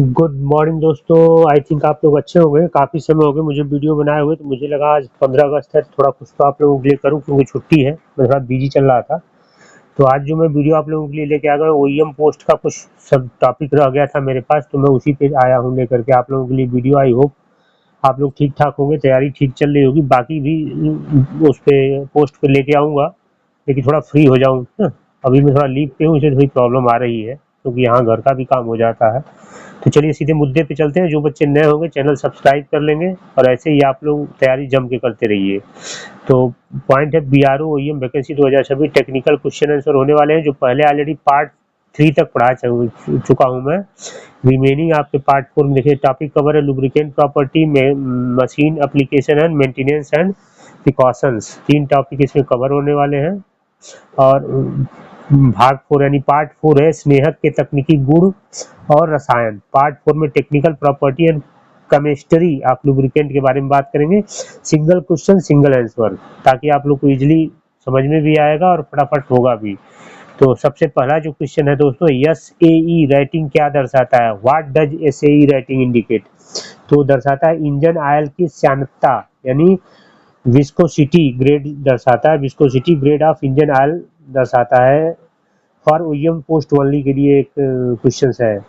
Good morning दोस्तों। I think आप लोग अच्छे हो गए। काफ़ी समय हो गए मुझे वीडियो बनाए हुए, तो मुझे लगा आज 15 अगस्त है, थोड़ा कुछ तो आप लोगों के लिए करूं क्योंकि छुट्टी है। मैं थोड़ा बिजी चल रहा था, तो आज जो मैं वीडियो आप लोगों के लिए लेके आ गया ओईएम पोस्ट का कुछ सब टॉपिक रह गया था मेरे पास, तो मैं उसी पे आया हूँ लेकर के आप लोगों के लिए वीडियो। आई होप आप लोग ठीक ठाक होंगे, तैयारी ठीक चल रही होगी। बाकी भी उस पे पोस्ट पे लेके आऊँगा, लेकिन थोड़ा फ्री हो जाऊँ। अभी मैं थोड़ा लीव पे हूँ, इसलिए थोड़ी प्रॉब्लम आ रही है क्योंकि यहाँ घर का भी काम हो जाता है। तो चलिए सीधे मुद्दे पे चलते हैं। जो बच्चे नए होंगे चैनल सब्सक्राइब कर लेंगे, और ऐसे ही आप लोग तैयारी जम के करते रहिए। तो पॉइंट है BRO OEM vacancy 2026 technical question answer होने वाले हैं, जो पहले ऑलरेडी पार्ट 3 तक पढ़ा चुका हूँ मैं। रिमेनिंग आपके पार्ट 4 में देखिए टॉपिक कवर है लुब्रिकेंट प्रॉपर्टी में, machine application and maintenance and precautions. 3 topic इसमें कवर होने वाले हैं। और भाग 4 यानी पार्ट 4 है स्नेहक के तकनीकी गुण और रसायन। पार्ट 4 में technical property and chemistry of lubricant के बारे में बात करेंगे। सिंगल क्वेश्चन सिंगल आंसर, ताकि आप लोग को इजीली समझ में भी आएगा और फटाफट होगा भी। तो सबसे पहला जो क्वेश्चन है दोस्तों, एसएई रेटिंग क्या दर्शाता है? What does SAE rating indicate? तो दर्शाता है इंजन ऑयल की श्यानता, यानी विस्कोसिटी ग्रेड दर्शाता है। Viscosity grade of engine oil दर्शाता है। फॉर ओईएम पोस्ट ओनली के लिए एक क्वेश्चन है।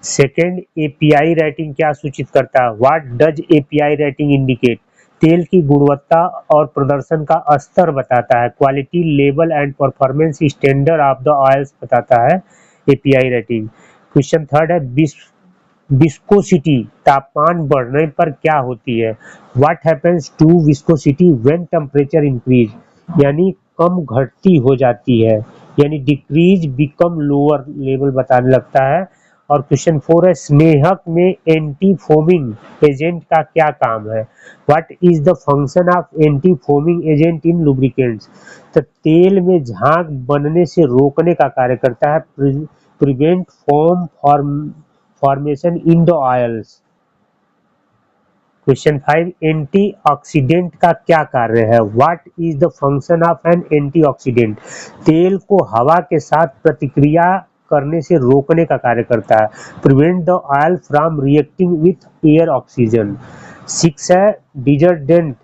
सेकेंड, एपीआई रेटिंग क्या सूचित करता है? What does API rating indicate? तेल की गुणवत्ता और प्रदर्शन का स्तर बताता है। Quality level and performance standard of the oils बताता है एपीआई रेटिंग। क्वेश्चन थर्ड है विस्कोसिटी तापमान बढ़ने पर क्या होती है? What happens to viscosity when temperature increase? यानी कम घटती हो जाती है, यानी डिक्रीज बिकम लोअर लेवल बताने लगता है। और क्वेश्चन 4 है स्नेहक में एंटी फोमिंग एजेंट का क्या काम है? What is the function of anti foaming agent in lubricants? तो तेल में झाग बनने से रोकने का कार्य करता है। Prevent foam formation in the oils. Question 5, antioxidant का क्या कार्य है? What is the function of N antioxidant? तेल को हवा के साथ प्रतिक्रिया करने से रोकने का कार्य करता है। Prevent the oil from reacting with air oxygen. 6 है डिटर्जेंट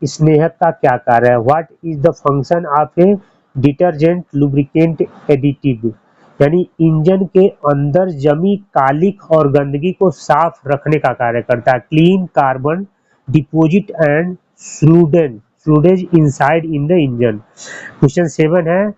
स्नेहक का क्या कार्य है? What is the function of A detergent lubricant additive? यानी इंजन के अंदर जमी कालिक और गंदगी को साफ रखने का कार्य करता है। Clean carbon deposit and sludge inside in the engine. Question 7 है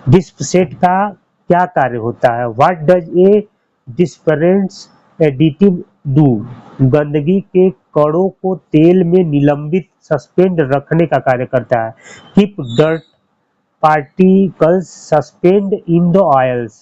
डिस्पसेट का क्या कार्य होता है? What does a dispersants additive do? गंदगी के कणों को तेल में निलंबित सस्पेंड रखने का कार्य करता है। Keep dirt particles suspend in the oils।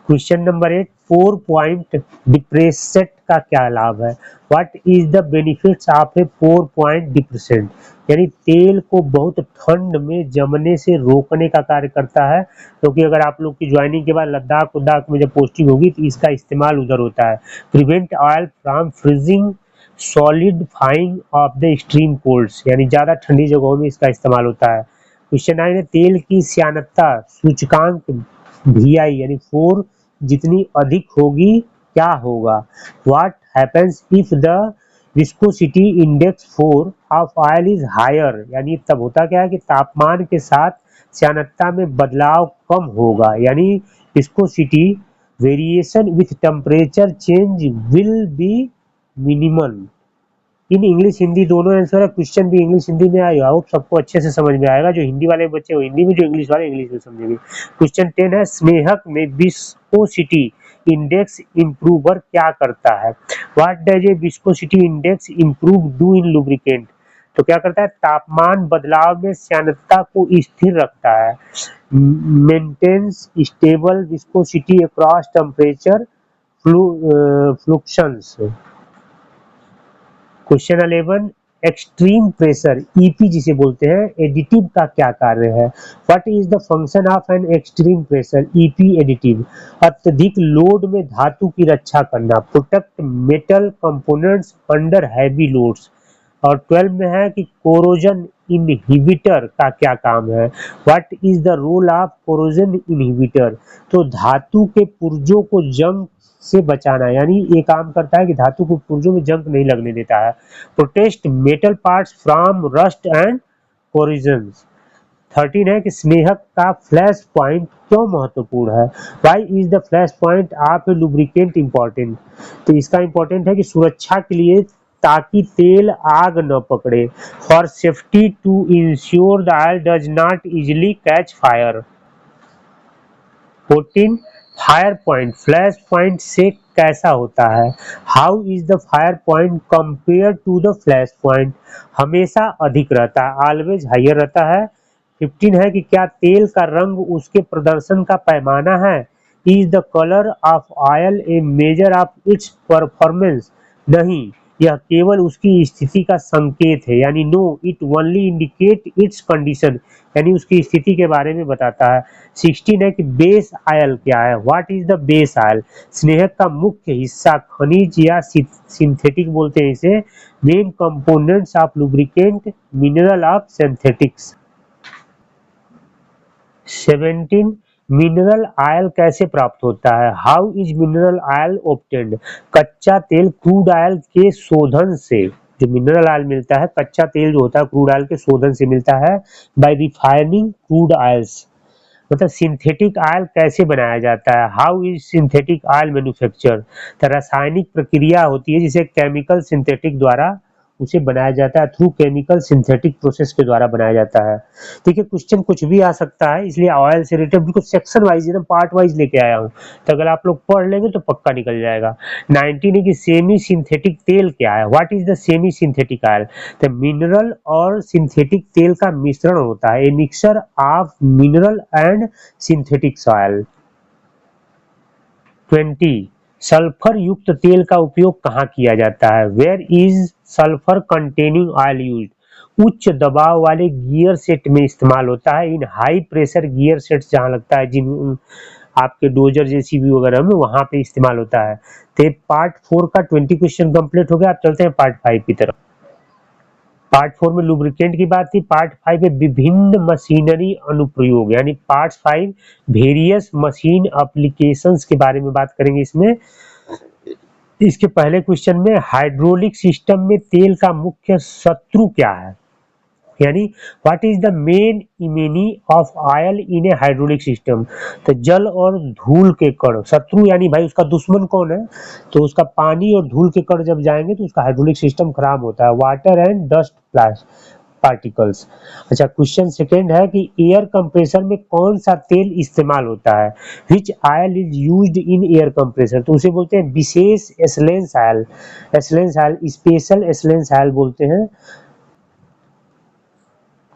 Question number 8, 4 point depressant का क्या लाभ है? What is the benefits of A 4 point depressant? यानी तेल को बहुत ठंड में जमने से रोकने का कार्य करता है, क्योंकि अगर आप लोग की ज्वाइनिंग के बाद लद्दाख में जब पोस्टिंग होगी तो इसका इस्तेमाल उधर होता है। Prevent oil from freezing solidifying of the extreme colds, यानी ज़्यादा ठंडी जगहों में इसका इस्तेमाल होता है। क्वेश्चन 9 है तेल की श्यानता सूचकांक VI यानी 4 जितनी अधिक होगी क्या होगा? What happens if the viscosity index 4 of oil is higher? यानी तब होता क्या है कि तापमान के साथ श्यानता में बदलाव कम होगा, यानी viscosity variation with temperature change will be minimal. In English Hindi दोनों आंसर है। क्वेश्चन भी इंग्लिश हिंदी में आएगा, होप सबको अच्छे से समझ में आएगा। जो हिंदी वाले बच्चे वो हिंदी में, जो इंग्लिश वाले इंग्लिश में समझेंगे। क्वेश्चन 10 है स्नेहक में विस्कोसिटी इंडेक्स इम्प्रूवर क्या करता है? What does A viscosity index improve do in lubricant? तो क्या करता है? तापमान बदलाव में श्यानता को स्थिर रखता है। Maintains stable viscosity across temperature fluctuations. Question 11, extreme pressure EP जिसे बोलते हैं एडिटिव का क्या कार्य है? What is the function of an extreme pressure EP additive? अत्यधिक लोड में धातु की रक्षा करना, protect metal components under heavy loads. और 12 में है कि कोरोजन इनहिबिटर का क्या काम है? What is the role of corrosion inhibitor? तो धातु के पुर्जों को जंग से बचाना, यानी ये काम करता है कि धातु के पुर्जों में जंग नहीं लगने देता है। Protect metal parts from rust and corrosion. 13 है कि स्नेहक का फ्लैश पॉइंट क्यों महत्वपूर्ण है? Why is the flash point of a lubricant important? तो इसका इम्पोर्टेंट है कि सुरक्षा के लिए, ताकि तेल आग न पकड़े। For safety to ensure the oil does not easily catch fire. 14 fire point flash point से कैसा होता है? How is the fire point compare to the flash point? हमेशा अधिक रहता है, ऑलवेज हायर रहता है। 15 है कि क्या तेल का रंग उसके प्रदर्शन का पैमाना है? Is the colour of oil a measure of its performance? नहीं, यह केवल उसकी स्थिति का संकेत है, यानी no it only indicate its condition, यानी उसकी स्थिति के बारे में बताता है। 16 है कि बेस ऑयल क्या है? What is the base oil? स्नेहक का मुख्य हिस्सा, खनिज या सिंथेटिक बोलते हैं इसे। Main components of lubricant, mineral of synthetics. 17 mineral oil कैसे प्राप्त होता है? How is mineral oil obtained? कच्चा तेल क्रूड ऑयल के शोधन से, जो मिनरल ऑयल मिलता है, कच्चा तेल जो होता है क्रूड ऑयल के शोधन से मिलता है। By refining crude oils. मतलब सिंथेटिक ऑयल कैसे बनाया जाता है? How is synthetic oil manufacture? तो रासायनिक प्रक्रिया होती है जिसे केमिकल सिंथेटिक द्वारा उसे बनाया जाता है, थ्रू केमिकल सिंथेटिक प्रोसेस के द्वारा बनाया जाता है। देखिए क्वेश्चन कुछ भी आ सकता है, इसलिए ऑयल से रिलेटेड बिल्कुल सेक्शन वाइज, एकदम पार्ट वाइज लेके आया हूँ, तो अगर आप लोग पढ़ लेंगे तो पक्का निकल जाएगा। 19 है कि सेमी सिंथेटिक तेल क्या है? What is the semi synthetic oil? तो मिनरल और सिंथेटिक तेल का मिश्रण होता है, a mixture of mineral and synthetic oil. 20 sulphur युक्त तेल का उपयोग कहाँ किया जाता है? Where is sulphur containing oil used? उच्च दबाव वाले गियर सेट में इस्तेमाल होता है। In high pressure gear set जहाँ लगता है, जिन आपके डोजर जेसीबी वगैरह में, वहां पे इस्तेमाल होता है। तो पार्ट 4 का 20 क्वेश्चन कंप्लीट हो गया। आप चलते हैं पार्ट 5 की तरफ। पार्ट 4 में लुब्रिकेंट की बात थी। पार्ट 5 में विभिन्न मशीनरी अनुप्रयोग, यानी पार्ट 5 वेरियस मशीन एप्लीकेशंस के बारे में बात करेंगे इसमें। इसके पहले क्वेश्चन में हाइड्रोलिक सिस्टम में तेल का मुख्य शत्रु क्या है? यानी what is the main enemy of oil in a hydraulic system? तो जल और धूल के कण। शत्रु यानी भाई उसका दुश्मन कौन है? तो उसका पानी और धूल के कण जब जाएंगे तो उसका हाइड्रोलिक सिस्टम खराब होता है। Water and dust plus particles. अच्छा, क्वेश्चन सेकेंड है कि एयर कंप्रेसर में कौन सा तेल इस्तेमाल होता है? विच oil is used in air compressor? तो उसे बोलते हैं विशेष एसलेंस ऑयल, एसलेंस ऑयल, स्पेशल एसलेंस ऑयल बोलते हैं।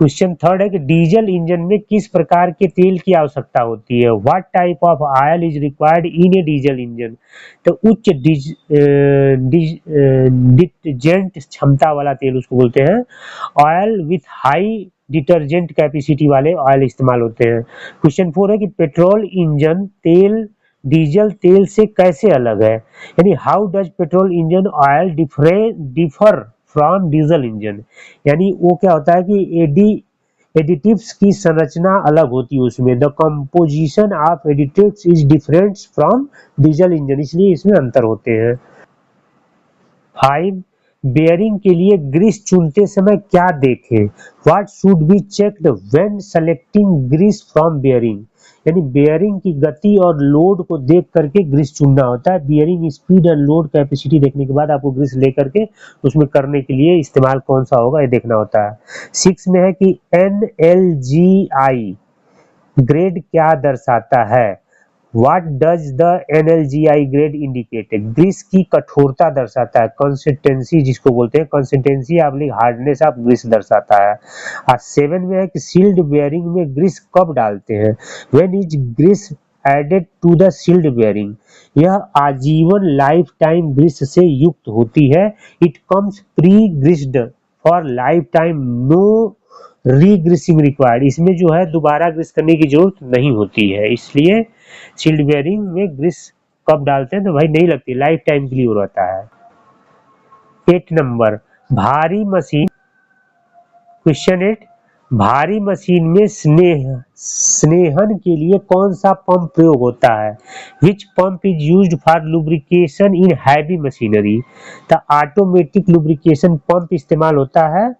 क्वेश्चन थर्ड है कि डीजल इंजन में किस प्रकार के तेल की आवश्यकता होती है? What type of oil is required in A diesel engine? तो उच्च डिटर्जेंट क्षमता वाला तेल उसको बोलते हैं। Oil with high detergent capacity वाले ऑयल इस्तेमाल होते हैं। क्वेश्चन 4 है कि पेट्रोल इंजन तेल डीजल तेल से कैसे अलग है? यानी how does petrol engine oil differ from diesel engine? यानी वो क्या होता है कि एडिटिव्स की संरचना अलग होती है उसमें। The composition of additives is different from diesel engine, इसलिए इसमें अंतर होते हैं। 5 बेयरिंग के लिए ग्रीस चुनते समय क्या देखें? What should be checked when selecting grease from bearing? यानी बेयरिंग की गति और लोड को देख करके ग्रीस चुनना होता है। Bearing speed and load capacity देखने के बाद आपको ग्रीस लेकर के उसमें करने के लिए इस्तेमाल कौन सा होगा ये देखना होता है। 6 में है कि NLGI ग्रेड क्या दर्शाता है? What does the NLGI grade indicate? Grease की कठोरता दर्शाता है, कंसिस्टेंसी जिसको बोलते हैं, consistency of hardness of grease दर्शाता है। 7 में है कि सील्ड बेयरिंग में ग्रीस कब डालते हैं? When is grease added to the sealed bearing? यह आजीवन लाइफ टाइम ग्रीस से युक्त होती है। It comes pre greased for life time, no regreasing required. इसमें जो है दोबारा ग्रीस करने की जरूरत नहीं होती है, इसलिए सील्ड बेयरिंग में ग्रीस कब डालते हैं? तो भाई नहीं लगती, लाइफ टाइम के लिए हो रहता है। 8 नंबर भारी मशीन क्वेश्चन 8, भारी मशीन में स्नेहन के लिए कौन सा पंप प्रयोग होता है? Which pump is used for lubrication in heavy machinery? The automatic lubrication pump इस्तेमाल होता है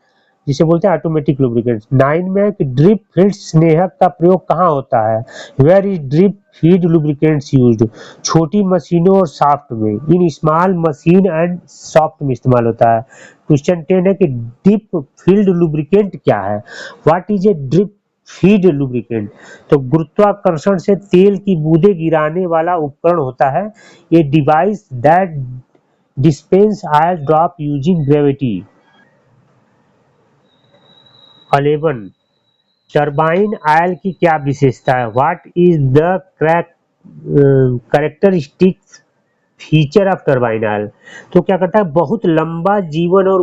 जिसे बोलते हैं ऑटोमेटिक लुब्रिकेंट। 9 में कि ड्रिप फीड स्नेहक का प्रयोग कहाँ होता है? Where is drip feed lubricants used? छोटी मशीनों और सॉफ्ट में, in small machine and shaft में इस्तेमाल होता है। क्वेश्चन 10 है कि ड्रिप फील्ड लुब्रिकेंट क्या है? What is a drip feed lubricant? तो गुरुत्वाकर्षण से तेल की बूंदें गिराने वाला उपकरण होता है। A device that dispense oil drop using gravity. 11, turbine oil की क्या विशेषता है? What is the characteristic feature of turbine oil? तो क्या करता है, बहुत लंबा जीवन और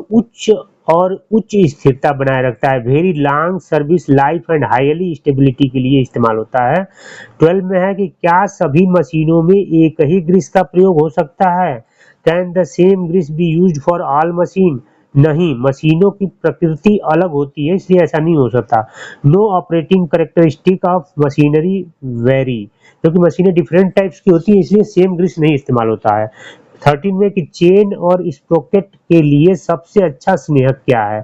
उच्च स्थिरता बनाए रखता है। Very long service life and highly stability के लिए इस्तेमाल होता है। 12 में है कि क्या सभी मशीनों में एक ही ग्रीस का प्रयोग हो सकता है? Can the same grease be used for all machine? नहीं, मशीनों की प्रकृति अलग होती है इसलिए ऐसा नहीं हो सकता। No operating characteristic of machinery vary, क्योंकि मशीनें डिफरेंट टाइप्स की होती है इसलिए सेम ग्रीस नहीं इस्तेमाल होता है। 13 में कि चेन और स्प्रोकेट के लिए सबसे अच्छा स्नेहक क्या है?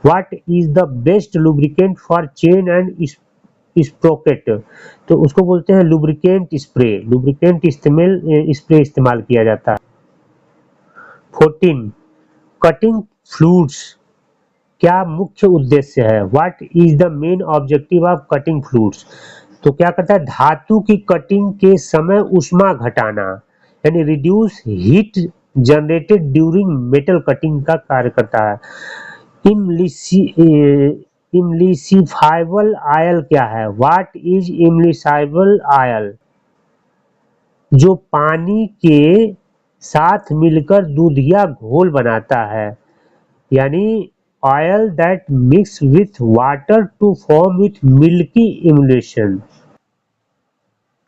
What is the best lubricant for chain and sprocket? तो उसको बोलते हैं लुब्रिकेंट स्प्रे। लुब्रिकेंट स्प्रे इस्तेमाल किया जाता है। 14, कटिंग फ्लूइड्स क्या मुख्य उद्देश्य है? What is the main objective of cutting fluids? तो क्या करता है, धातु की कटिंग के समय ऊष्मा घटाना, यानी reduce heat generated during metal cutting का कार्य करता है। इमलिसिफाइबल ऑयल क्या है? What is emulsifiable oil? जो पानी के साथ मिलकर दूधिया घोल बनाता है, यानी oil that mix with water to form with milky emulsion.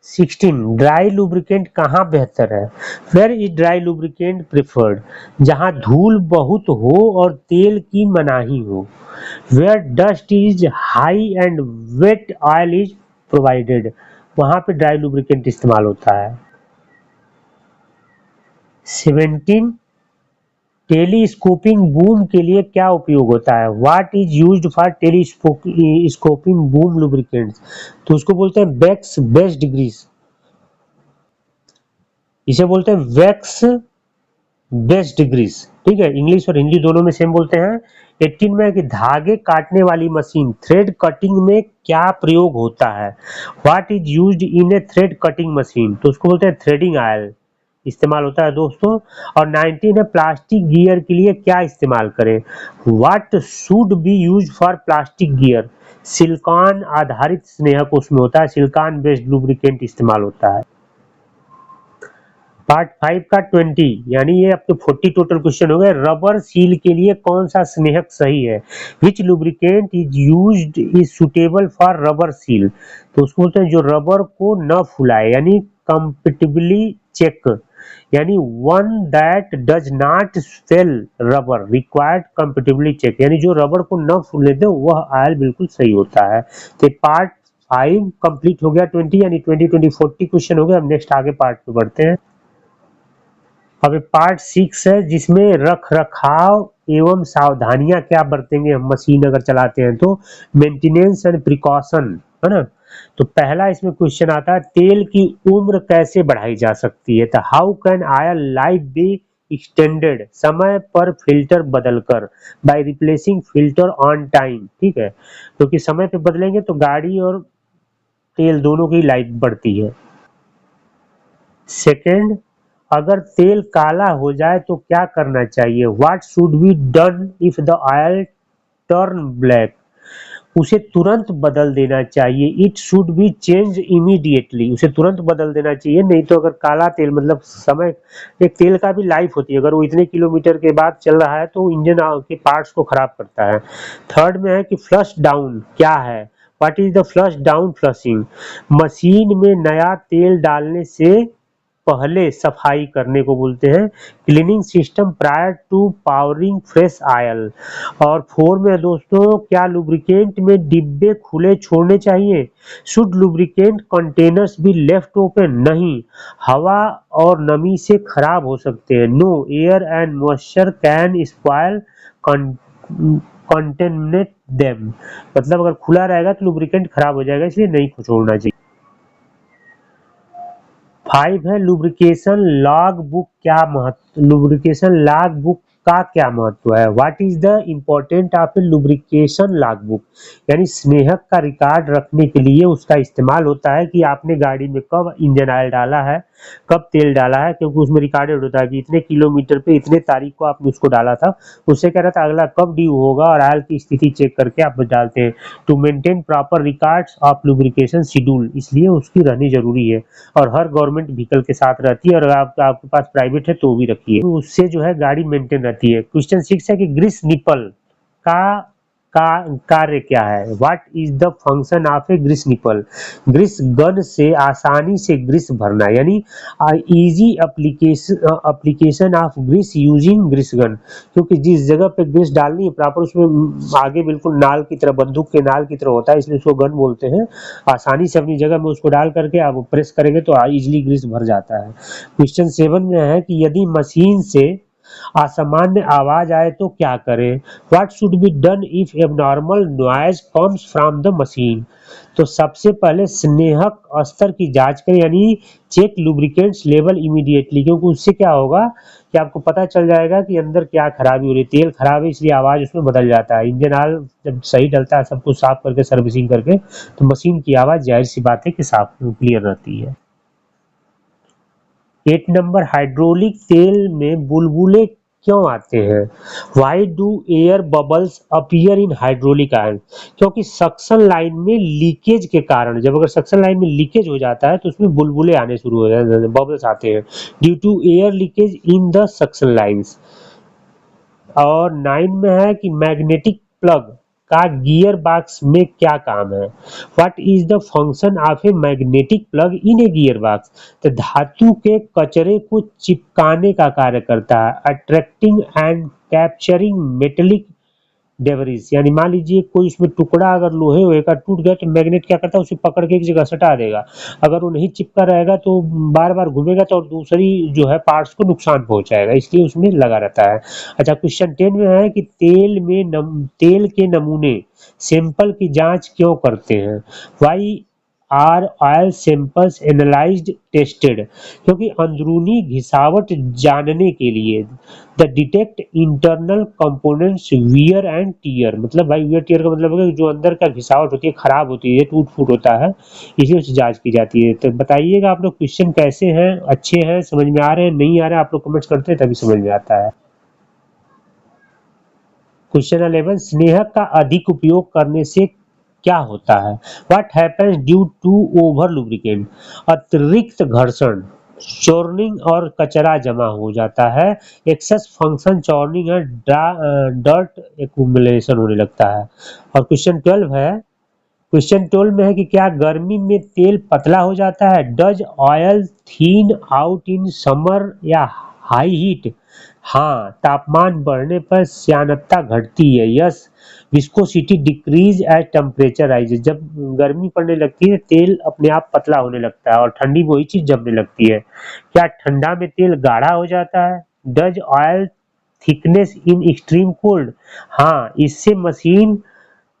16, dry lubricant कहाँ बेहतर है? Where is dry lubricant preferred? जहाँ धूल बहुत हो और तेल की मनाही हो। Where dust is high and wet oil is provided, वहां पे ड्राई लुब्रिकेंट इस्तेमाल होता है। 17, टेलीस्कोपिंग बूम के लिए क्या उपयोग होता है? What is used for telescoping boom lubricants? तो उसको बोलते हैं वैक्स बेस्ड ग्रीस, इसे बोलते हैं वैक्स बेस्ड ग्रीस। ठीक है, इंग्लिश और हिंदी दोनों में सेम बोलते हैं। 18 में कि धागे काटने वाली मशीन थ्रेड कटिंग में क्या प्रयोग होता है? What is used in A thread cutting machine? तो उसको बोलते हैं थ्रेडिंग ऑयल इस्तेमाल होता है दोस्तों। और 19 है, प्लास्टिक गियर के लिए क्या इस्तेमाल करें? What should B use for plastic gear? Silicon आधारित स्नेहक उसमें होता है, सिलिकॉन बेस्ड लुब्रिकेंट इस्तेमाल होता है। पार्ट 5 का 20, यानी ये आपके 40 टोटल क्वेश्चन हो गए। रबर सील के लिए कौन सा स्नेहक सही है? Which lubricant is used is suitable for rubber seal? तो उसको बोलते हैं जो रबर को न फुलाए, यानी कंपेटिबली चेक, यानी one that does not swell rubber required compatibility check, यानी जो रबर को न फूलने दे वह ऑयल बिल्कुल सही होता है। तो पार्ट 5 कंप्लीट हो गया। 20 यानी 20 क्वेश्चन हो गए। अब नेक्स्ट आगे पार्ट पे बढ़ते हैं। अब पार्ट 6 है जिसमें रख रखाव एवं सावधानियां क्या बरतेंगे हम मशीन अगर चलाते हैं तो, मेंटेनेंस एंड प्रिकॉशन, है ना। तो पहला इसमें क्वेश्चन आता है, तेल की उम्र कैसे बढ़ाई जा सकती है? तो how can oil life be extended? समय पर फिल्टर बदलकर, by replacing filter on time. ठीक है, क्योंकि समय पे बदलेंगे तो गाड़ी और तेल दोनों की लाइफ बढ़ती है। सेकेंड, अगर तेल काला हो जाए तो क्या करना चाहिए? What should be done if the oil turn black? उसे तुरंत बदल देना चाहिए। It should be change immediately, उसे तुरंत बदल देना चाहिए, नहीं तो अगर काला तेल मतलब समय, एक तेल का भी लाइफ होती है, अगर वो इतने किलोमीटर के बाद चल रहा है तो इंजन के पार्ट्स को खराब करता है। थर्ड में है कि फ्लश डाउन क्या है? What is the flush down flushing? Machine में नया तेल डालने से पहले सफाई करने को बोलते हैं, cleaning system prior to powering fresh oil. और 4 में दोस्तों, क्या लुब्रिकेंट में डिब्बे खुले छोड़ने चाहिए? Should lubricant containers be left open? नहीं, हवा और नमी से खराब हो सकते हैं। No, air and moisture can spoil contaminate them. मतलब अगर खुला रहेगा तो लुब्रिकेंट खराब हो जाएगा, इसलिए नहीं छोड़ना चाहिए। 5 है lubrication log book lubrication log book का क्या महत्व है? What is the important of A lubrication log book? यानी स्नेहक का रिकॉर्ड रखने के लिए उसका इस्तेमाल होता है कि आपने गाड़ी में कब इंजन ऑयल डाला है, कब तेल डाला है, क्योंकि उसमें रिकॉर्डेड होता है कि इतने किलोमीटर पे इतने तारीख को आपने उसको डाला था। उससे कह रहा था अगला कब ड्यू होगा और ऑयल की स्थिति चेक करके आप डालते हैं। To maintain proper records of lubrication schedule, इसलिए उसकी रहनी जरूरी है और हर गवर्नमेंट व्हीकल के साथ रहती है, और आपके पास प्राइवेट है तो भी रखिए, तो उससे जो है गाड़ी मेंटेन रहती है। क्वेश्चन 6 है कि ग्रीस निपल का कार्य क्या है? What is the function of a grease nipple? Grease gun से आसानी से ग्रीस भरना, यानी easy application of grease using grease gun, क्योंकि जिस जगह पे ग्रीस डालनी है प्रॉपर उसमें आगे बिल्कुल नाल की तरह, बंदूक के नाल की तरह होता है, इसलिए उसको गन बोलते हैं। आसानी से अपनी जगह में उसको डाल करके आप प्रेस करेंगे तो इजिली ग्रीस भर जाता है। क्वेश्चन 7 में है कि यदि मशीन से असामान्य आवाज आए तो क्या करें? What should be done if abnormal noise comes from the machine? तो सबसे पहले स्नेहक स्तर की जांच करें, यानी चेक लुब्रिकेंट्स लेवल इमीडिएटली, क्योंकि उससे क्या होगा कि आपको पता चल जाएगा कि अंदर क्या खराबी हो रही है। तेल खराब है इसलिए आवाज उसमें बदल जाता है। इंजन ऑयल जब सही डलता है सब कुछ साफ करके सर्विसिंग करके, तो मशीन की आवाज जाहिर सी बात है कि साफ क्लियर रहती है। 8 नंबर, हाइड्रोलिक तेल में बुलबुले क्यों आते हैं? Why do air bubbles appear in hydraulic oil? क्योंकि सक्शन लाइन में लीकेज के कारण, जब अगर सक्शन लाइन में लीकेज हो जाता है तो उसमें बुलबुले आने शुरू हो जाते हैं, बबल्स आते हैं, due to air leakage in the suction lines. और 9 में है कि मैग्नेटिक प्लग का गियर बॉक्स में क्या काम है? What is the function of a magnetic plug in a gear box? तो धातु के कचरे को चिपकाने का कार्य करता है, attracting and capturing metallic debris, यानी मान लीजिए कोई उसमें टुकड़ा अगर लोहे वोहे का टूट गया तो मैग्नेट क्या करता है, उसे पकड़ के एक जगह सटा देगा। अगर वो नहीं चिपका रहेगा तो बार बार घूमेगा तो और दूसरी जो है पार्ट्स को नुकसान पहुंचाएगा, इसलिए उसमें लगा रहता है। अच्छा, क्वेश्चन 10 में है कि तेल के नमूने सैंपल की जांच क्यों करते हैं? Why are oil samples analysed tested? क्योंकि अंदरूनी घिसावट जानने के लिए। To detect internal components wear and tear, मतलब भाई वियर टीयर का मतलब है जो अंदर का घिसावट होती है, खराब होती है, टूट फूट होता है, इसी उससे जांच की जाती है। तो बताइएगा आप लोग क्वेश्चन कैसे हैं, अच्छे हैं, समझ में आ रहे हैं, नहीं आ रहे हैं, आप लोग कमेंट्स करते हैं तभी समझ में आता है। क्वेश्चन 11, स्नेहक का अधिक उपयोग करने से क्या होता है? What happens due to over lubricant? अतिरिक्त घर्षण, चॉर्निंग और कचरा जमा हो जाता है, एक्सेस फंक्शन चॉर्निंग है, डर्ट एक्यूमुलेशन होने लगता है। और क्वेश्चन 12 है, क्वेश्चन 12 में है कि क्या गर्मी में तेल पतला हो जाता है? Does oil thin out in summer या हाई हीट? हाँ, तापमान बढ़ने पर श्यानता घटती है। Yes, viscosity decrease as temperature rises, जब गर्मी पड़ने लगती है तेल अपने आप पतला होने लगता है और ठंडी में वही चीज जमने लगती है। क्या ठंडा में तेल गाढ़ा हो जाता है? Does oil thickness in extreme cold? हाँ, इससे मशीन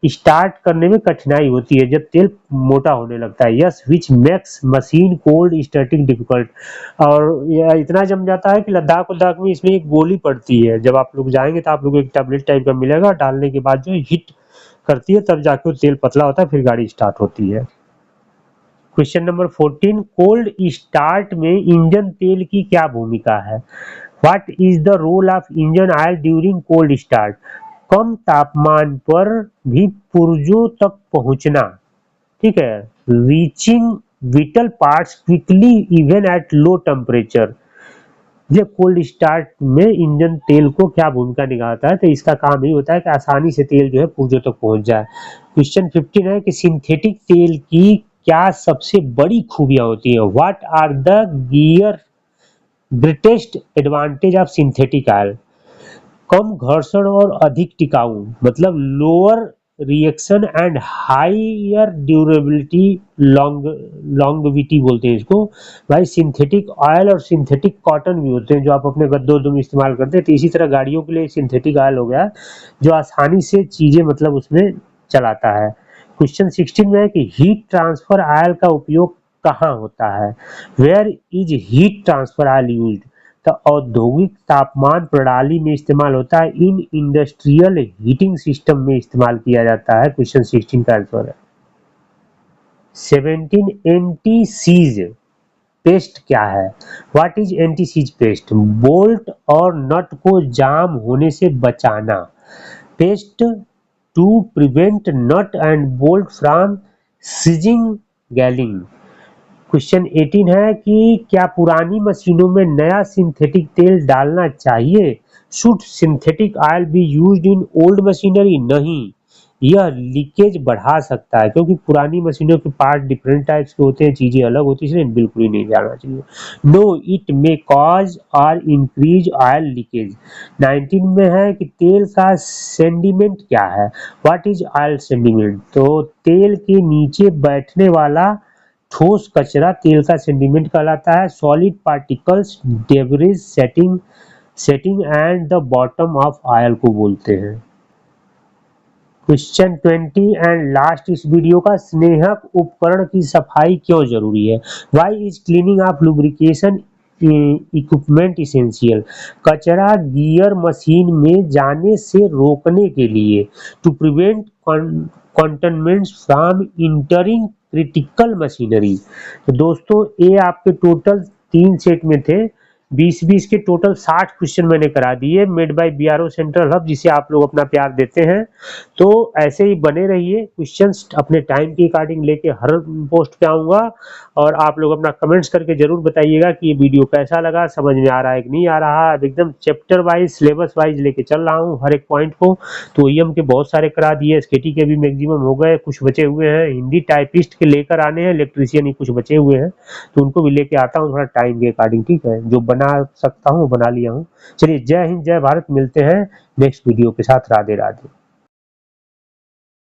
स्टार्ट करने में कठिनाई होती है जब तेल मोटा होने लगता है। Yes, which makes machine cold starting difficult, और यह इतना जम जाता है कि लद्दाख में इसमें एक गोली पड़ती है, जब आप लोग जाएंगे तो आप लोग एक टैबलेट टाइप का मिलेगा, डालने के बाद जो हिट करती है तब जाके तेल पतला होता है, फिर गाड़ी स्टार्ट होती है। क्वेश्चन नंबर 14, कोल्ड स्टार्ट में इंजन तेल की क्या भूमिका है? What is the role of engine oil during cold start? कम तापमान पर भी पुर्जों तक पहुंचना, ठीक है, reaching vital parts quickly even at low temperature. ये कोल्ड स्टार्ट में इंजन तेल को क्या भूमिका निभाता है? तो इसका काम ही होता है कि आसानी से तेल जो है पुर्जों तक पहुंच जाए। क्वेश्चन 15 है कि सिंथेटिक तेल की क्या सबसे बड़ी खूबियां होती है? What are the gear greatest advantage of synthetic oil, कम घर्षण और अधिक टिकाऊ, मतलब lower reaction and higher durability, longevity बोलते हैं इसको। भाई सिंथेटिक ऑयल और सिंथेटिक कॉटन भी होते हैं जो आप अपने गद्दों उद्दों में इस्तेमाल करते हैं, तो इसी तरह गाड़ियों के लिए सिंथेटिक ऑयल हो गया जो आसानी से चीजें मतलब उसमें चलाता है। क्वेश्चन 16 में है कि हीट ट्रांसफर ऑयल का उपयोग कहाँ होता है, where is heat transfer oil used, तो औद्योगिक तापमान प्रणाली में इस्तेमाल होता है, इन इंडस्ट्रियल हीटिंग सिस्टम में इस्तेमाल किया जाता है। क्वेश्चन 16 का आंसर है 17। एंटी सीज पेस्ट क्या है, what is anti seize paste, bolt और नट को जाम होने से बचाना, paste to prevent nut and bolt from seizing galling. Question 18 है कि क्या पुरानी मशीनों में नया सिंथेटिक तेल डालना चाहिए, should synthetic oil be used in old machinery, नहीं, यह लीकेज बढ़ा सकता है क्योंकि पुरानी मशीनों के पार्ट डिफरेंट टाइप्स के होते हैं, चीजें अलग होती है, इसलिए बिल्कुल ही नहीं डालना चाहिए। नो इट मे कॉज और इंक्रीज ऑयल लीकेज। 19 में है कि तेल का सेंडिमेंट क्या है, व्हाट इज ऑयल सेंडिमेंट, तो तेल के नीचे बैठने वाला ठोस कचरा तेल का सेंडिमेंट कहलाता है, solid particles debris setting and the bottom of oil को बोलते हैं। क्वेश्चन 20 एंड लास्ट इस वीडियो का, स्नेहक उपकरण की सफाई क्यों जरूरी है, why is cleaning of lubrication equipment essential, कचरा गियर मशीन में जाने से रोकने के लिए, to prevent contaminants from entering critical machinery. तो दोस्तों ये आपके टोटल 3 सेट में थे, 20-20 के टोटल 60 क्वेश्चन मैंने करा दिए, made by BRO central hub, जिसे आप लोग अपना प्यार देते हैं। तो ऐसे ही बने रहिए, क्वेश्चंस अपने टाइम के अकॉर्डिंग लेके हर पोस्ट पे आऊंगा, और आप लोग अपना कमेंट्स करके जरूर बताइएगा कि ये वीडियो कैसा लगा, समझ में आ रहा है कि नहीं आ रहा। अब एकदम चैप्टर वाइज सिलेबस वाइज लेके चल रहा हूँ हर एक पॉइंट को। तो ईएम के बहुत सारे करा दिए, एसकेटी के भी मैक्सिमम हो गए, कुछ बचे हुए हैं, हिंदी टाइपिस्ट के लेकर आने हैं, इलेक्ट्रीशियन ही कुछ बचे हुए हैं, तो उनको भी लेके आता हूँ थोड़ा टाइम के अकॉर्डिंग, ठीक है, जो बना सकता हूँ बना लिया हूँ। चलिए, जय हिंद जय भारत, मिलते हैं नेक्स्ट वीडियो के साथ, राधे राधे।